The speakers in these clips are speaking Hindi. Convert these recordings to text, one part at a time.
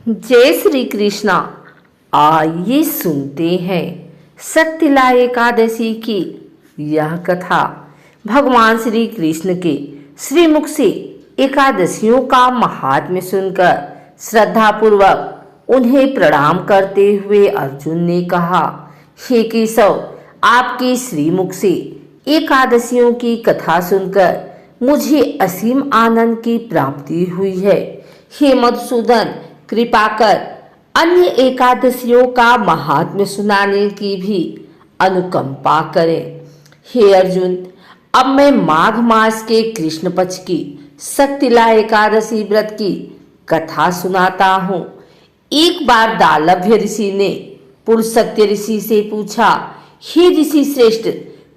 जय श्री कृष्णा। आइए सुनते हैं सत्यला एकादशी की यह कथा। भगवान श्री कृष्ण के श्रीमुख से एकादशियों का महात्म्य सुनकर श्रद्धापूर्वक उन्हें प्रणाम करते हुए अर्जुन ने कहा, हे केशव, आपके श्रीमुख से एकादशियों की कथा सुनकर मुझे असीम आनंद की प्राप्ति हुई है। हे मधुसूदन, कृपा कर अन्य एकादशियों का महात्म्य सुनाने की भी अनुकंपा करें। हे अर्जुन, अब मैं माघ मास के कृष्ण पक्ष की सत्यला एकादशी व्रत की कथा सुनाता हूँ। एक बार दालभ्य ऋषि ने पुरुषत्य ऋषि से पूछा, हे ऋषि श्रेष्ठ,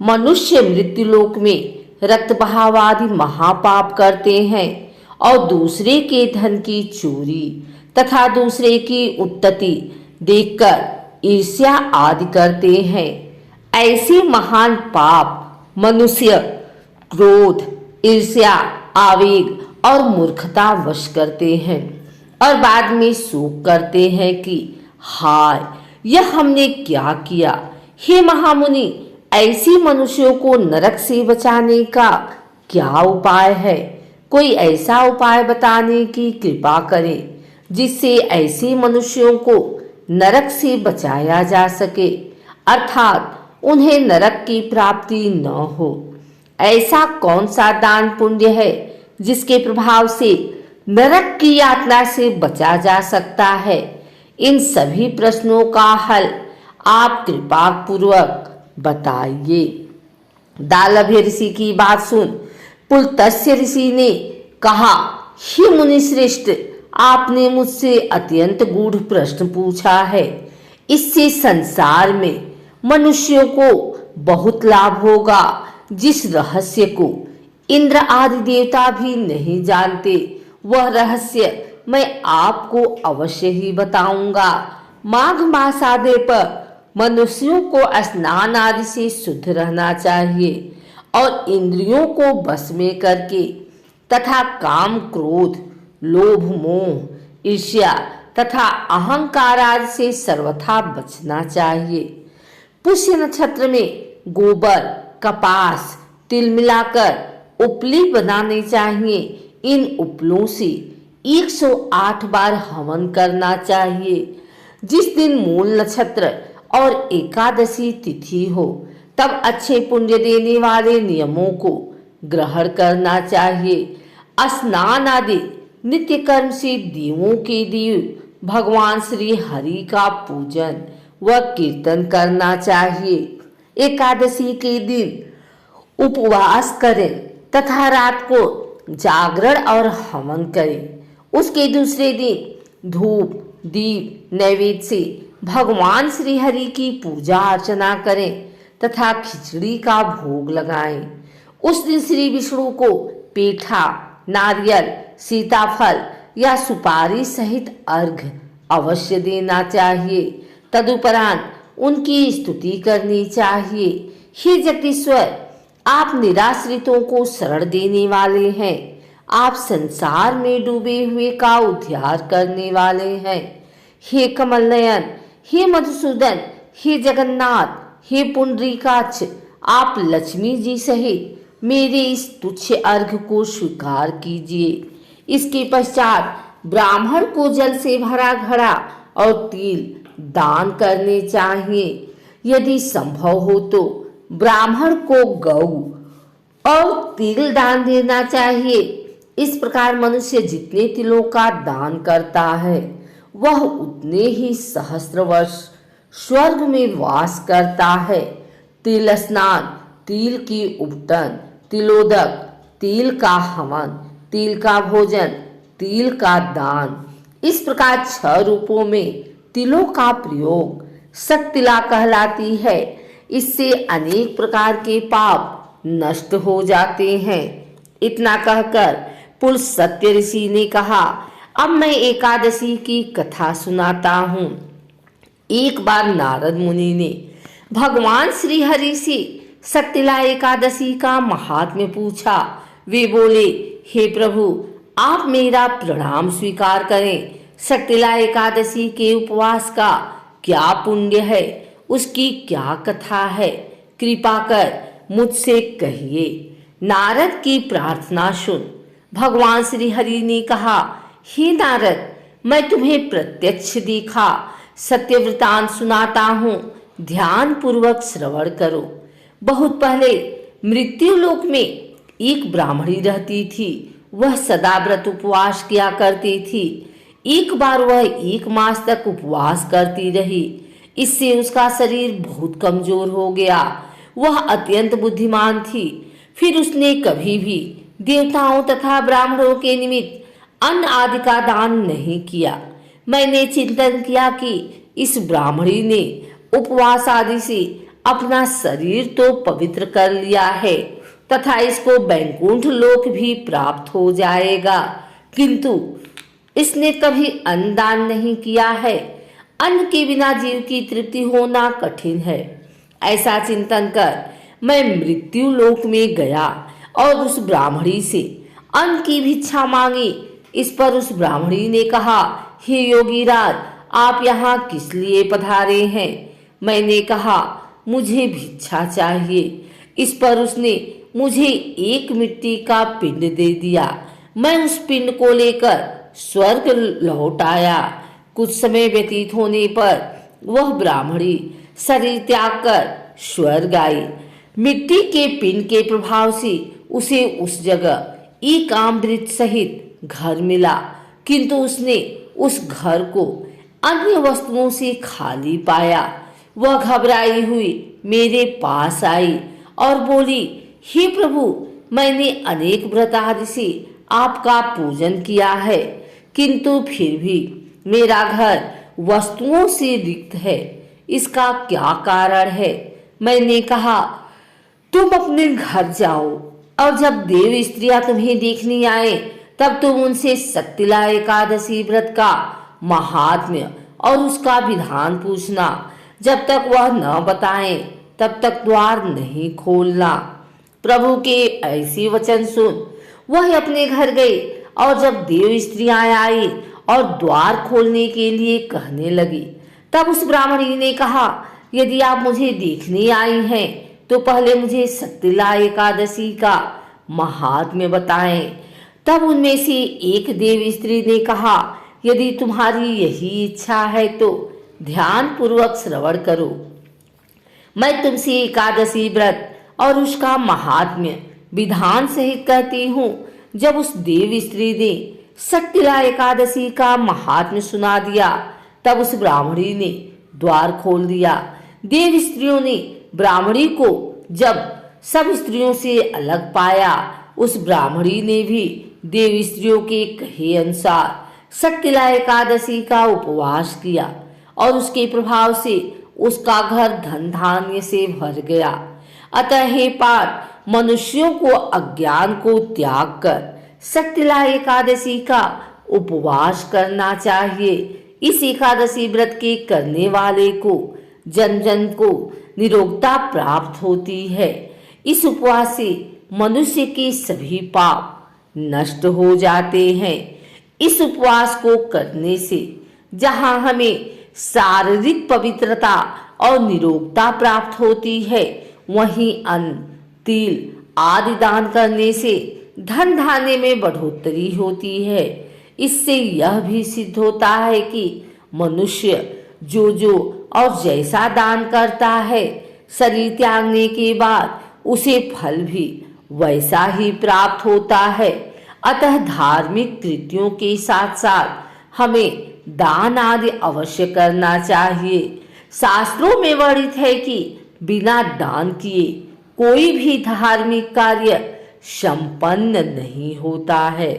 मनुष्य मृत्युलोक में रक्त बहाव आदि महापाप करते हैं और दूसरे के धन की चोरी तथा दूसरे की उत्पत्ति देखकर ईर्ष्या आदि करते हैं। ऐसे महान पाप मनुष्य क्रोध, ईर्ष्या, आवेग और मूर्खता वश करते हैं और बाद में शोक करते हैं कि हाय, यह हमने क्या किया। हे महामुनि, ऐसे मनुष्यों को नरक से बचाने का क्या उपाय है? कोई ऐसा उपाय बताने की कृपा करें जिससे ऐसे मनुष्यों को नरक से बचाया जा सके, अर्थात उन्हें नरक की प्राप्ति न हो। ऐसा कौन सा दान पुण्य है जिसके प्रभाव से नरक की यातना से बचा जा सकता है? इन सभी प्रश्नों का हल आप कृपा पूर्वक बताइए। दालभ्य ऋषि की बात सुन पुलत्स्य ऋषि ने कहा, हे मुनि श्रेष्ठ, आपने मुझसे अत्यंत गूढ़ प्रश्न पूछा है। इससे संसार में मनुष्यों को बहुत लाभ होगा। जिस रहस्य को इंद्र आदि देवता भी नहीं जानते, वह रहस्य मैं आपको अवश्य ही बताऊंगा। माघ मास आदि पर मनुष्यों को स्नान आदि से शुद्ध रहना चाहिए और इंद्रियों को बस में करके तथा काम, क्रोध, लोभ, मोह, ईर्ष्या तथा अहंकार आदि से सर्वथा बचना चाहिए। पुष्य नक्षत्र में गोबर, कपास, तिल मिलाकर उपली बनानी चाहिए। इन उपलों से 108 बार हवन करना चाहिए। जिस दिन मूल नक्षत्र और एकादशी तिथि हो, तब अच्छे पुण्य देने वाले नियमों को ग्रहण करना चाहिए। स्नान आदि नित्य कर्म से दीवों के दीव भगवान श्री हरि का पूजन व कीर्तन करना चाहिए। एकादशी के दिन उपवास करें तथा रात को जागरण और हवन करें। उसके दूसरे दिन धूप, दीप, नैवेद्य से भगवान श्री हरि की पूजा अर्चना करें तथा खिचड़ी का भोग लगाएं। उस दिन श्री विष्णु को पेठा, नारियल, सीताफल या सुपारी सहित अर्घ्य अवश्य देना चाहिए। तदुपरांत उनकी स्तुति करनी चाहिए। हे जगदीश्वर, आप निराश्रितों को शरण देने वाले हैं। आप संसार में डूबे हुए का उद्धार करने वाले हैं। हे कमल नयन, हे मधुसूदन, हे जगन्नाथ, हे पुंडरीकाक्ष, आप लक्ष्मी जी सहित मेरे इस तुच्छ अर्घ्य को स्वीकार कीजिए। इसके पश्चात ब्राह्मण को जल से भरा घड़ा और तिल दान करने चाहिए। यदि संभव हो तो ब्राह्मण को गौ और तिल दान देना चाहिए। इस प्रकार मनुष्य जितने तिलों का दान करता है, वह उतने ही सहस्त्र वर्ष स्वर्ग में वास करता है। तिल स्नान, तिल की उपटन, तिलोदक, तिल का हवन, तिल का भोजन, तिल का दान, इस प्रकार 6 रूपों में तिलों का प्रयोग सत्यला कहलाती है। इससे अनेक प्रकार के पाप नष्ट हो जाते हैं। इतना कहकर पुलत्स्य ऋषि ने कहा, अब मैं एकादशी की कथा सुनाता हूँ। एक बार नारद मुनि ने भगवान श्री हरि से सत्यला एकादशी का महात्म्य पूछा। वे बोले, हे प्रभु, आप मेरा प्रणाम स्वीकार करें। शक्तिला एकादशी के उपवास का क्या पुण्य है, उसकी क्या कथा है, कृपा कर मुझसे कहिए। नारद की प्रार्थना सुन भगवान श्री हरि ने कहा, हे नारद, मैं तुम्हें प्रत्यक्ष देखा सत्य वृतांत सुनाता हूँ, ध्यान पूर्वक श्रवण करो। बहुत पहले मृत्यु लोक में एक ब्राह्मणी रहती थी। वह सदा व्रत उपवास किया करती थी। एक बार वह 1 मास तक उपवास करती रही। इससे उसका शरीर बहुत कमजोर हो गया। वह अत्यंत बुद्धिमान थी। फिर उसने कभी भी देवताओं तथा ब्राह्मणों के निमित्त अन्न आदि का दान नहीं किया। मैंने चिंतन किया कि इस ब्राह्मणी ने उपवास आदि से अपना शरीर तो पवित्र कर लिया है तथा इसको वैकुंठ लोक भी प्राप्त हो जाएगा, किंतु इसने कभी अन्न दान नहीं किया है। अन्न के बिना जीव की तृप्ति होना कठिन है। ऐसा चिंतन कर मैं मृत्यु लोक में गया और उस ब्राह्मणी से अन्न की भिक्षा मांगी। इस पर उस ब्राह्मणी ने कहा, हे योगीराज, आप यहाँ किस लिए पधारे हैं? मैंने कहा, मुझे भिक्षा चाहिए। इस पर उसने मुझे एक मिट्टी का पिंड दे दिया। मैं उस पिंड को लेकर स्वर्ग लौट आया। कुछ समय व्यतीत होने पर वह ब्राह्मणी शरीर त्याग कर स्वर्ग आई। मिट्टी के पिंड के प्रभाव से उसे उस जगह एक अमृत सहित घर मिला, किंतु उसने उस घर को अन्य वस्तुओं से खाली पाया। वह घबराई हुई मेरे पास आई और बोली, हे प्रभु, मैंने अनेक व्रत आदि से आपका पूजन किया है, किंतु फिर भी मेरा घर वस्तुओं से रिक्त है। इसका क्या कारण है? मैंने कहा, तुम अपने घर जाओ और जब देव स्त्रियां तुम्हें देखने आए तब तुम उनसे शक्तिला एकादशी व्रत का महात्म्य और उसका विधान पूछना। जब तक वह न बताएं तब तक द्वार नहीं खोलना। प्रभु के ऐसे वचन सुन वह अपने घर गई और जब देव स्त्रियां आई और द्वार खोलने के लिए कहने लगी, तब उस ब्राह्मणी ने कहा, यदि आप मुझे देखने आई हैं तो पहले मुझे शक्तिला एकादशी का महात्म्य बताएं। तब उनमें से एक देव स्त्री ने कहा, यदि तुम्हारी यही इच्छा है तो ध्यान पूर्वक श्रवण करो। मैं तुमसे एकादशी व्रत और उसका महात्म्य विधान सहित कहती हूँ। जब उस देव स्त्री ने शक्तिला एकादशी का महात्म्य सुना दिया तब उस ब्राह्मणी ने द्वार खोल दिया। देव स्त्रियों ने ब्राह्मणी को जब सब स्त्रियों से अलग पाया, उस ब्राह्मणी ने भी देव स्त्रियों के कहे अनुसार शक्तिला एकादशी का उपवास किया और उसके प्रभाव से उसका घर धन धान्य से भर गया। अतः हे पार्थ, मनुष्यों को अज्ञान को त्याग कर शक्तिला एकादशी का उपवास करना चाहिए। इस एकादशी व्रत के करने वाले को जन जन को निरोगता प्राप्त होती है। इस उपवास से मनुष्य के सभी पाप नष्ट हो जाते हैं। इस उपवास को करने से जहाँ हमें शारीरिक पवित्रता और निरोगता प्राप्त होती है, वहीं अन्न, तिल आदि दान करने से धन धान्य में बढ़ोतरी होती है। इससे यह भी सिद्ध होता है कि मनुष्य जो और जैसा दान करता है, शरीर त्यागने के बाद उसे फल भी वैसा ही प्राप्त होता है। अतः धार्मिक कृत्यों के साथ साथ हमें दान आदि अवश्य करना चाहिए। शास्त्रों में वर्णित है कि बिना दान किए कोई भी धार्मिक कार्य संपन्न नहीं होता है।